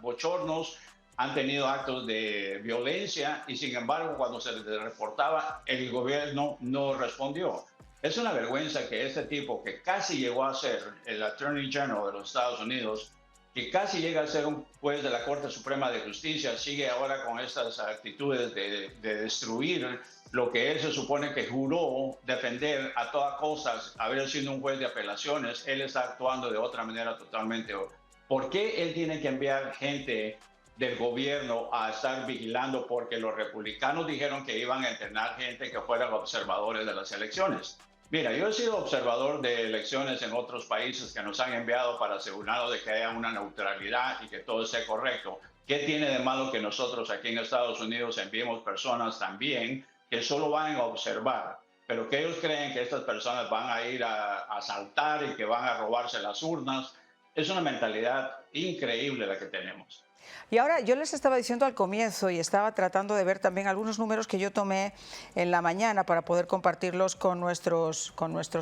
bochornos, han tenido actos de violencia y sin embargo cuando se les reportaba el gobierno no respondió. Es una vergüenza que este tipo que casi llegó a ser el Attorney General de los Estados Unidos, que casi llega a ser un juez de la Corte Suprema de Justicia, sigue ahora con estas actitudes de destruir lo que él se supone que juró defender a toda costa, haber sido un juez de apelaciones. Él está actuando de otra manera totalmente. ¿Por qué él tiene que enviar gente del gobierno a estar vigilando? Porque los republicanos dijeron que iban a entrenar gente que fueran observadores de las elecciones. Mira, yo he sido observador de elecciones en otros países que nos han enviado para asegurarnos de que haya una neutralidad y que todo esté correcto. ¿Qué tiene de malo que nosotros aquí en Estados Unidos enviemos personas también que solo van a observar, pero que ellos creen que estas personas van a ir a asaltar y que van a robarse las urnas? Es una mentalidad increíble la que tenemos. Y ahora yo les estaba diciendo al comienzo y estaba tratando de ver también algunos números que yo tomé en la mañana para poder compartirlos con nuestros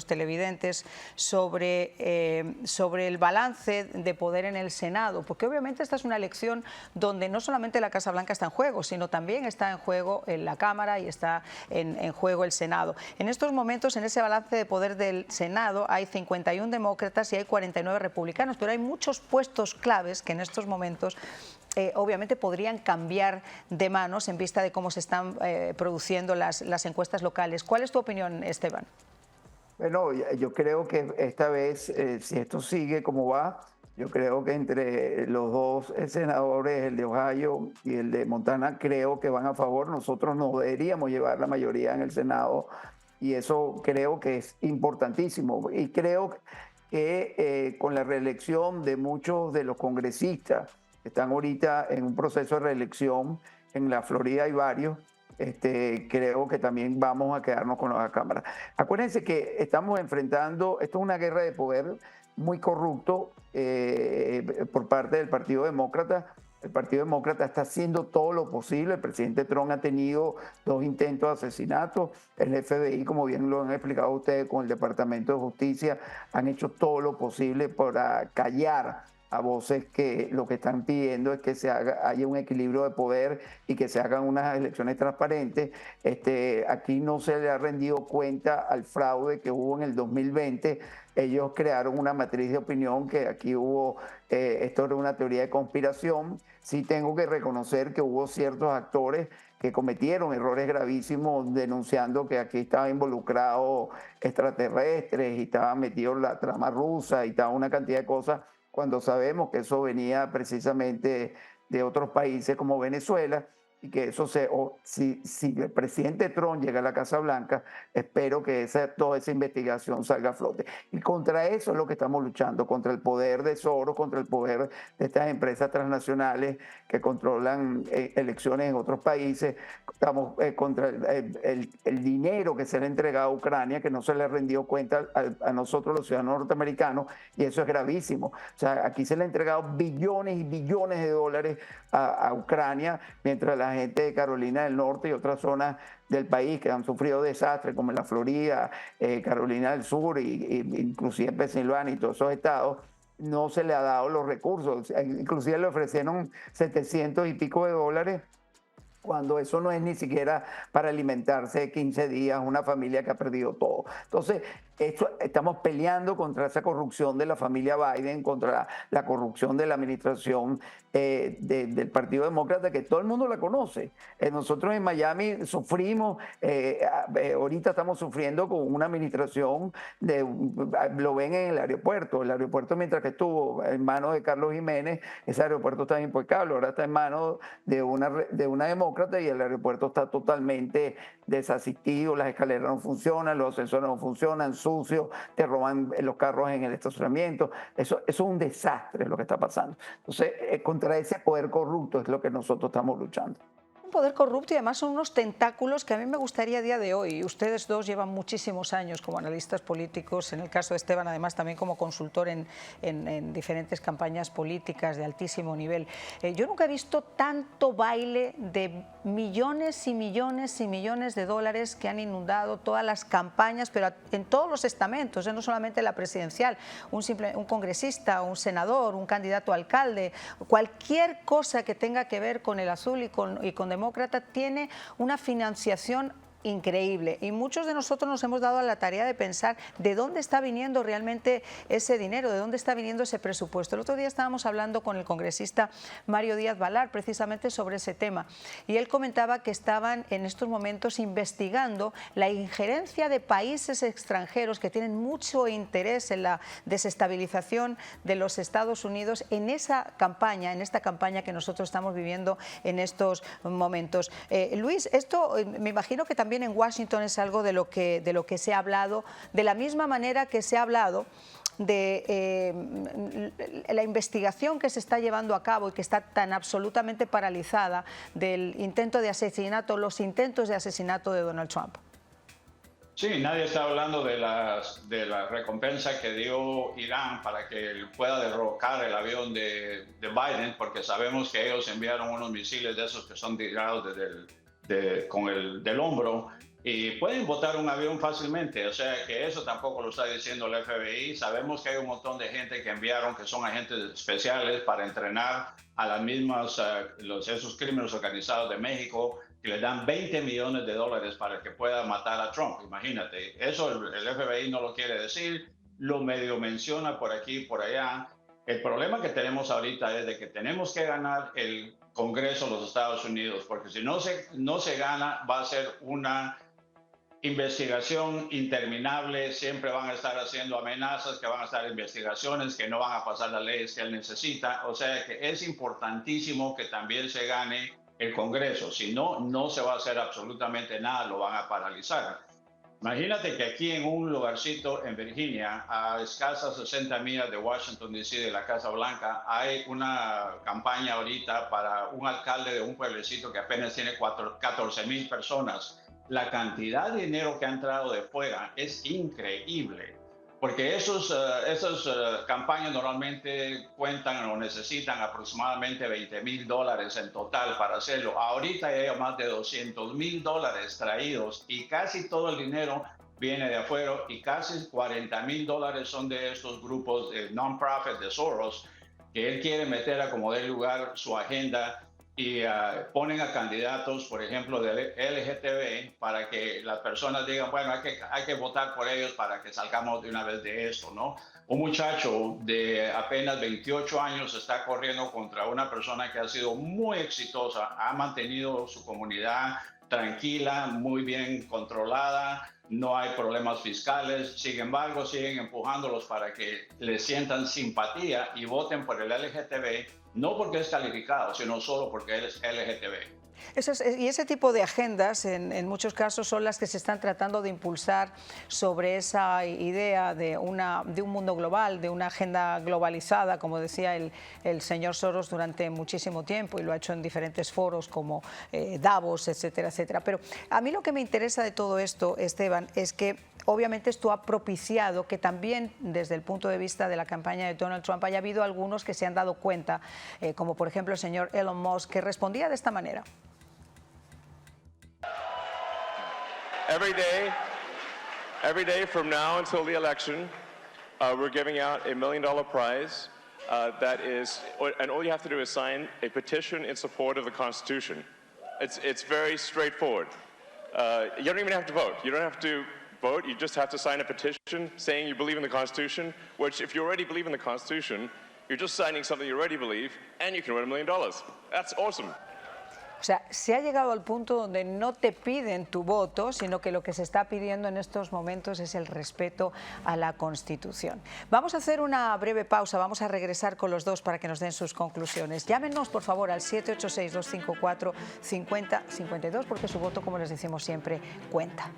televidentes sobre el balance de poder en el Senado, porque obviamente esta es una elección donde no solamente la Casa Blanca está en juego, sino también está en juego en la Cámara y está en juego el Senado. En estos momentos, en ese balance de poder del Senado, hay 51 demócratas y hay 49 republicanos, pero hay muchos puestos claves que en estos momentos obviamente podrían cambiar de manos en vista de cómo se están produciendo las encuestas locales. ¿Cuál es tu opinión, Esteban? Bueno, yo creo que esta vez, si esto sigue como va, yo creo que entre los dos senadores, el de Ohio y el de Montana, creo que van a favor. Nosotros no deberíamos llevar la mayoría en el Senado y eso creo que es importantísimo. Y creo que con la reelección de muchos de los congresistas, están ahorita en un proceso de reelección, en la Florida hay varios, creo que también vamos a quedarnos con la Cámara. Acuérdense que estamos enfrentando, esto es una guerra de poder muy corrupto por parte del Partido Demócrata. El Partido Demócrata está haciendo todo lo posible. El presidente Trump ha tenido 2 intentos de asesinato. El FBI, como bien lo han explicado ustedes, con el Departamento de Justicia, han hecho todo lo posible para callar a voces que lo que están pidiendo es que haya un equilibrio de poder y que se hagan unas elecciones transparentes. Aquí no se le ha rendido cuenta al fraude que hubo en el 2020. Ellos crearon una matriz de opinión que aquí hubo, esto era una teoría de conspiración. Sí tengo que reconocer que hubo ciertos actores que cometieron errores gravísimos denunciando que aquí estaban involucrados extraterrestres y estaba metido la trama rusa y estaba una cantidad de cosas, cuando sabemos que eso venía precisamente de otros países como Venezuela. y que eso si el presidente Trump llega a la Casa Blanca, espero que toda esa investigación salga a flote. Y contra eso es lo que estamos luchando, contra el poder de Soros, contra el poder de estas empresas transnacionales que controlan elecciones en otros países, estamos contra el dinero que se le ha entregado a Ucrania, que no se le ha rendido cuenta a nosotros los ciudadanos norteamericanos, y eso es gravísimo. O sea, aquí se le ha entregado billones y billones de dólares a Ucrania, mientras la gente de Carolina del Norte y otras zonas del país que han sufrido desastres, como en la Florida, Carolina del Sur, inclusive Pensilvania y todos esos estados, no se le ha dado los recursos. Inclusive le ofrecieron 700 y pico de dólares, cuando eso no es ni siquiera para alimentarse 15 días, una familia que ha perdido todo. Entonces, estamos peleando contra esa corrupción de la familia Biden, contra la corrupción de la administración del Partido Demócrata, que todo el mundo la conoce. Nosotros en Miami sufrimos, ahorita estamos sufriendo con una administración, lo ven en el aeropuerto. El aeropuerto, mientras que estuvo en manos de Carlos Jiménez, ese aeropuerto está impecable, ahora está en manos de una demócrata, y el aeropuerto está totalmente desasistido, las escaleras no funcionan, los ascensores no funcionan, sucios, te roban los carros en el estacionamiento. Eso es un desastre lo que está pasando. Entonces, contra ese poder corrupto es lo que nosotros estamos luchando. Poder corrupto, y además son unos tentáculos que a mí me gustaría a día de hoy. Ustedes dos llevan muchísimos años como analistas políticos, en el caso de Esteban además también como consultor en diferentes campañas políticas de altísimo nivel. Yo nunca he visto tanto baile de millones y millones y millones de dólares que han inundado todas las campañas, pero en todos los estamentos, no solamente la presidencial, un congresista, un senador, un candidato a alcalde, cualquier cosa que tenga que ver con el azul y con demócrata tiene una financiación increíble, y muchos de nosotros nos hemos dado a la tarea de pensar de dónde está viniendo realmente ese dinero, de dónde está viniendo ese presupuesto. El otro día estábamos hablando con el congresista Mario Díaz-Balart precisamente sobre ese tema, y él comentaba que estaban en estos momentos investigando la injerencia de países extranjeros que tienen mucho interés en la desestabilización de los Estados Unidos en esta campaña que nosotros estamos viviendo en estos momentos. Luis, esto me imagino que también en Washington es algo de lo que se ha hablado, de la misma manera que se ha hablado de la investigación que se está llevando a cabo y que está tan absolutamente paralizada del intento de asesinato, los intentos de asesinato de Donald Trump. Sí, nadie está hablando de la recompensa que dio Irán para que él pueda derrocar el avión de Biden, porque sabemos que ellos enviaron unos misiles de esos que son tirados del hombro, y pueden botar un avión fácilmente. O sea que eso tampoco lo está diciendo el FBI. Sabemos que hay un montón de gente que enviaron, que son agentes especiales para entrenar a las mismas, esos crímenes organizados de México, que le dan $20 millones para que pueda matar a Trump. Imagínate, eso el FBI no lo quiere decir, lo medio menciona por aquí y por allá. El problema que tenemos ahorita es de que tenemos que ganar el Congreso de los Estados Unidos, porque si no se gana, va a ser una investigación interminable. Siempre van a estar haciendo amenazas, que van a estar investigaciones, que no van a pasar las leyes que él necesita. O sea que es importantísimo que también se gane el Congreso. Si no, no se va a hacer absolutamente nada, lo van a paralizar. Imagínate que aquí en un lugarcito en Virginia, a escasas 60 millas de Washington, D.C., de la Casa Blanca, hay una campaña ahorita para un alcalde de un pueblecito que apenas tiene 14,000 personas. La cantidad de dinero que ha entrado de fuera es increíble, porque esas campañas normalmente cuentan o necesitan aproximadamente $20,000 en total para hacerlo. Ahorita hay más de $200,000 traídos, y casi todo el dinero viene de afuera, y casi $40,000 son de estos grupos de non-profit de Soros, que él quiere meter a como dé lugar su agenda, y ponen a candidatos, por ejemplo, del LGTB, para que las personas digan, bueno, hay que votar por ellos para que salgamos de una vez de esto, ¿no? Un muchacho de apenas 28 años está corriendo contra una persona que ha sido muy exitosa, ha mantenido su comunidad tranquila, muy bien controlada, no hay problemas fiscales. Sin embargo, siguen empujándolos para que les sientan simpatía y voten por el LGTB, no porque es calificado, sino solo porque él es LGTB. Y ese tipo de agendas, en muchos casos, son las que se están tratando de impulsar sobre esa idea de un mundo global, de una agenda globalizada, como decía el señor Soros durante muchísimo tiempo, y lo ha hecho en diferentes foros como Davos, etcétera, etcétera. Pero a mí lo que me interesa de todo esto, Esteban, es que obviamente esto ha propiciado que también desde el punto de vista de la campaña de Donald Trump haya habido algunos que se han dado cuenta, como por ejemplo el señor Elon Musk, que respondía de esta manera. Every day from now until the election, we're giving out $1 million prize and all you have to do is sign a petition in support of the Constitution. It's very straightforward. You don't even have to vote. You don't have to vote. You just have to sign a petition saying you believe in the Constitution, which if you already believe in the Constitution, you're just signing something you already believe, and you can win $1 million. That's awesome. O sea, se ha llegado al punto donde no te piden tu voto, sino que lo que se está pidiendo en estos momentos es el respeto a la Constitución. Vamos a hacer una breve pausa, vamos a regresar con los dos para que nos den sus conclusiones. Llámenos, por favor, al 786-254-5052, porque su voto, como les decimos siempre, cuenta.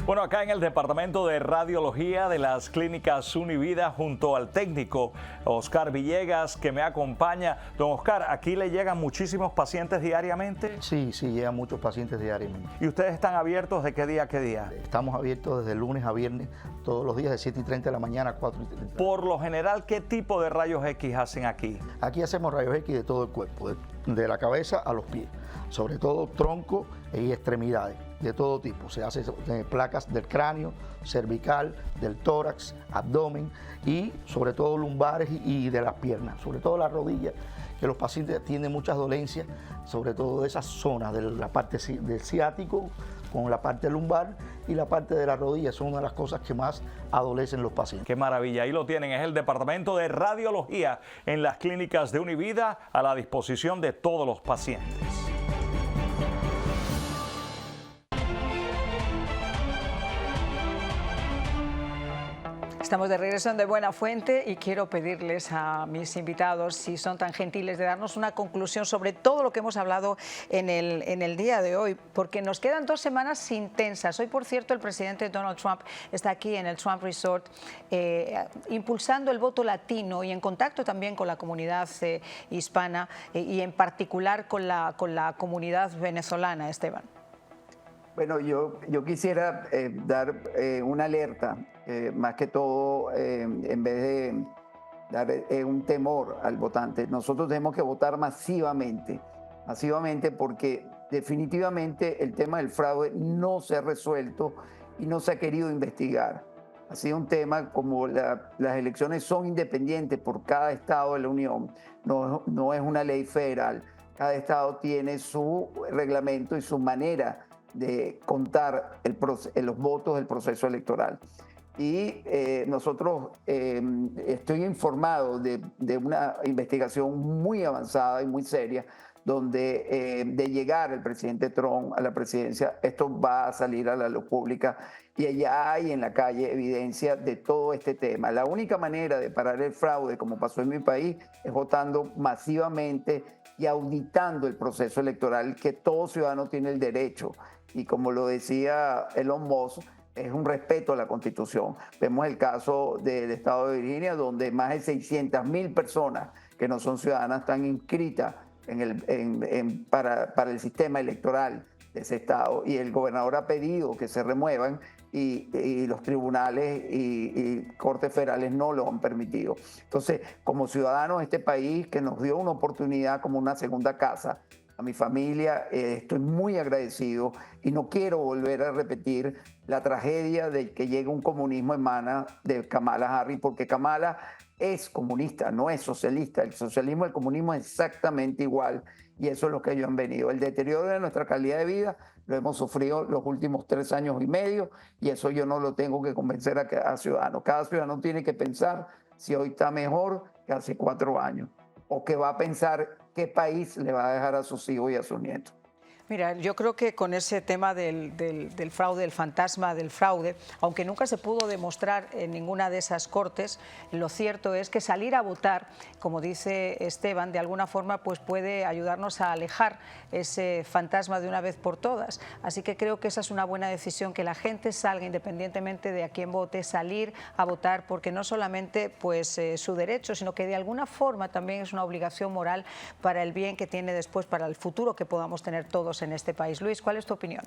Bueno, acá en el Departamento de Radiología de las Clínicas Univida, junto al técnico Oscar Villegas, que me acompaña. Don Oscar, ¿aquí le llegan muchísimos pacientes diariamente? Sí, llegan muchos pacientes diariamente. ¿Y ustedes están abiertos de qué día a qué día? Estamos abiertos desde lunes a viernes, todos los días de 7:30 de la mañana a 4:30. Por lo general, ¿qué tipo de rayos X hacen aquí? Aquí hacemos rayos X de todo el cuerpo, de la cabeza a los pies, sobre todo tronco y extremidades, de todo tipo. Se hace placas del cráneo, cervical, del tórax, abdomen y sobre todo lumbares y de las piernas, sobre todo las rodillas, que los pacientes tienen muchas dolencias, sobre todo de esas zonas de la parte del ciático con la parte lumbar y la parte de la rodilla. Son una de las cosas que más adolecen los pacientes. Qué maravilla, ahí lo tienen, es el Departamento de Radiología en las Clínicas de Univida, a la disposición de todos los pacientes. Estamos de regreso en De Buena Fuente y quiero pedirles a mis invitados, si son tan gentiles, de darnos una conclusión sobre todo lo que hemos hablado en el día de hoy, porque nos quedan 2 semanas intensas. Hoy, por cierto, el presidente Donald Trump está aquí en el Trump Resort impulsando el voto latino y en contacto también con la comunidad hispana y en particular con la comunidad venezolana, Esteban. Bueno, yo quisiera dar una alerta, más que todo, en vez de dar un temor al votante. Nosotros tenemos que votar masivamente porque definitivamente el tema del fraude no se ha resuelto y no se ha querido investigar. Ha sido un tema, como las elecciones son independientes por cada estado de la Unión, no es una ley federal. Cada estado tiene su reglamento y su manera de contar los votos del proceso electoral. Y nosotros, estoy informado de una investigación muy avanzada y muy seria, donde de llegar el presidente Trump a la presidencia, esto va a salir a la luz pública y allá hay en la calle evidencia de todo este tema. La única manera de parar el fraude, como pasó en mi país, es votando masivamente y auditando el proceso electoral, que todo ciudadano tiene el derecho. Y como lo decía Elon Musk, es un respeto a la Constitución. Vemos el caso del estado de Virginia, donde más de 600.000 personas que no son ciudadanas están inscritas para el sistema electoral de ese estado. Y el gobernador ha pedido que se remuevan y los tribunales y cortes federales no lo han permitido. Entonces, como ciudadanos de este país que nos dio una oportunidad como una segunda casa, a mi familia, estoy muy agradecido y no quiero volver a repetir la tragedia de que llegue un comunismo en manos de Kamala Harris, porque Kamala es comunista, no es socialista. El socialismo y el comunismo es exactamente igual y eso es lo que ellos han venido. El deterioro de nuestra calidad de vida lo hemos sufrido los últimos 3 años y medio y eso yo no lo tengo que convencer a ciudadanos. Cada ciudadano tiene que pensar si hoy está mejor que hace 4 años o que va a pensar qué país le va a dejar a sus hijos y a sus nietos. Mira, yo creo que con ese tema del fraude, el fantasma del fraude, aunque nunca se pudo demostrar en ninguna de esas cortes, lo cierto es que salir a votar, como dice Esteban, de alguna forma pues puede ayudarnos a alejar ese fantasma de una vez por todas. Así que creo que esa es una buena decisión, que la gente salga independientemente de a quién vote, salir a votar, porque no solamente pues su derecho, sino que de alguna forma también es una obligación moral para el bien que tiene después, para el futuro que podamos tener todos en este país. Luis, ¿cuál es tu opinión?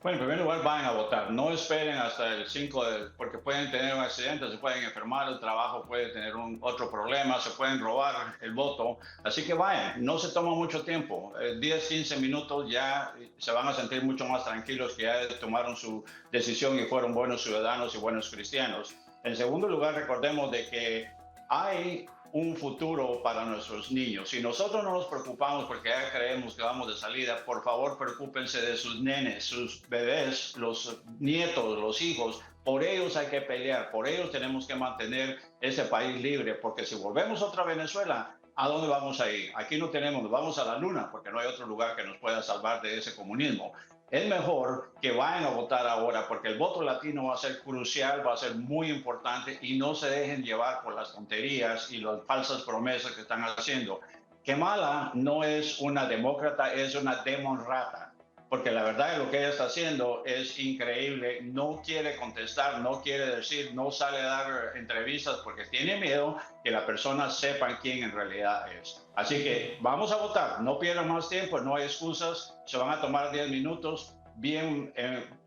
Bueno, en primer lugar, vayan a votar. No esperen hasta el 5 porque pueden tener un accidente, se pueden enfermar, el trabajo puede tener otro problema, se pueden robar el voto. Así que vayan, no se toma mucho tiempo. 10, 15 minutos ya se van a sentir mucho más tranquilos, que ya tomaron su decisión y fueron buenos ciudadanos y buenos cristianos. En segundo lugar, recordemos de que hay un futuro para nuestros niños. Si nosotros no nos preocupamos porque ya creemos que vamos de salida, por favor preocúpense de sus nenes, sus bebés, los nietos, los hijos. Por ellos hay que pelear, por ellos tenemos que mantener ese país libre, porque si volvemos otra Venezuela, ¿a dónde vamos a ir? Aquí no tenemos, nos vamos a la luna, porque no hay otro lugar que nos pueda salvar de ese comunismo. Es mejor que vayan a votar ahora, porque el voto latino va a ser crucial, va a ser muy importante, y no se dejen llevar por las tonterías y las falsas promesas que están haciendo. Kamala no es una demócrata, es una demonrata, porque la verdad lo que ella está haciendo es increíble. No quiere contestar, no quiere decir, no sale a dar entrevistas porque tiene miedo que la persona sepa quién en realidad es. Así que vamos a votar, no pierdan más tiempo, no hay excusas, se van a tomar 10 minutos. Bien,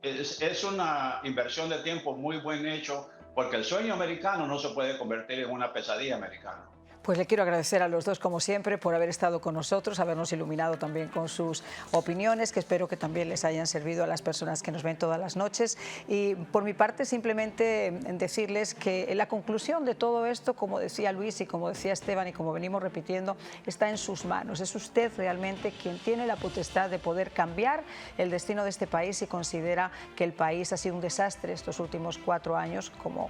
es una inversión de tiempo muy buen hecho, porque el sueño americano no se puede convertir en una pesadilla americana. Pues le quiero agradecer a los dos, como siempre, por haber estado con nosotros, habernos iluminado también con sus opiniones, que espero que también les hayan servido a las personas que nos ven todas las noches. Y por mi parte, simplemente decirles que la conclusión de todo esto, como decía Luis y como decía Esteban y como venimos repitiendo, está en sus manos. Es usted realmente quien tiene la potestad de poder cambiar el destino de este país si considera que el país ha sido un desastre estos últimos 4 años, como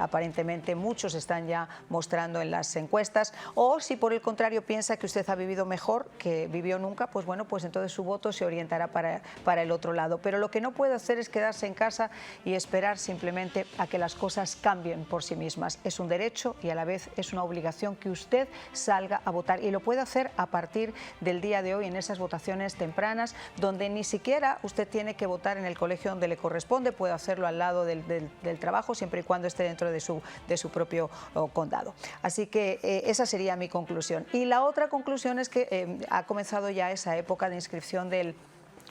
aparentemente muchos están ya mostrando en las encuestas. O si por el contrario piensa que usted ha vivido mejor que vivió nunca, pues bueno, pues entonces su voto se orientará para el otro lado. Pero lo que no puede hacer es quedarse en casa y esperar simplemente a que las cosas cambien por sí mismas. Es un derecho y a la vez es una obligación que usted salga a votar, y lo puede hacer a partir del día de hoy en esas votaciones tempranas, donde ni siquiera usted tiene que votar en el colegio donde le corresponde, puede hacerlo al lado del trabajo, siempre y cuando esté dentro de su propio condado. Así que esa sería mi conclusión. Y la otra conclusión es que ha comenzado ya esa época de inscripción del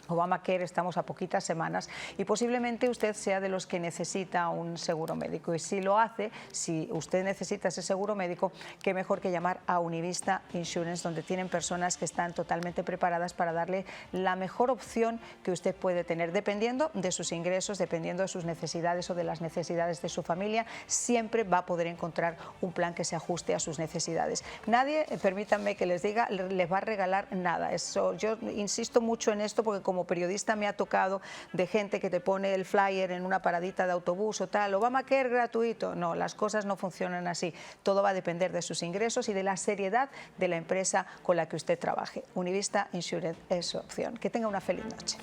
Obamacare, estamos a poquitas semanas, y posiblemente usted sea de los que necesita un seguro médico. Y si lo hace, si usted necesita ese seguro médico, qué mejor que llamar a Univista Insurance, donde tienen personas que están totalmente preparadas para darle la mejor opción que usted puede tener, dependiendo de sus ingresos, dependiendo de sus necesidades o de las necesidades de su familia. Siempre va a poder encontrar un plan que se ajuste a sus necesidades. Nadie, permítanme que les diga, les va a regalar nada. Eso, yo insisto mucho en esto, porque como periodista me ha tocado de gente que te pone el flyer en una paradita de autobús o tal, Obamacare gratuito. No, las cosas no funcionan así. Todo va a depender de sus ingresos y de la seriedad de la empresa con la que usted trabaje. Univista Insurance es su opción. Que tenga una feliz noche.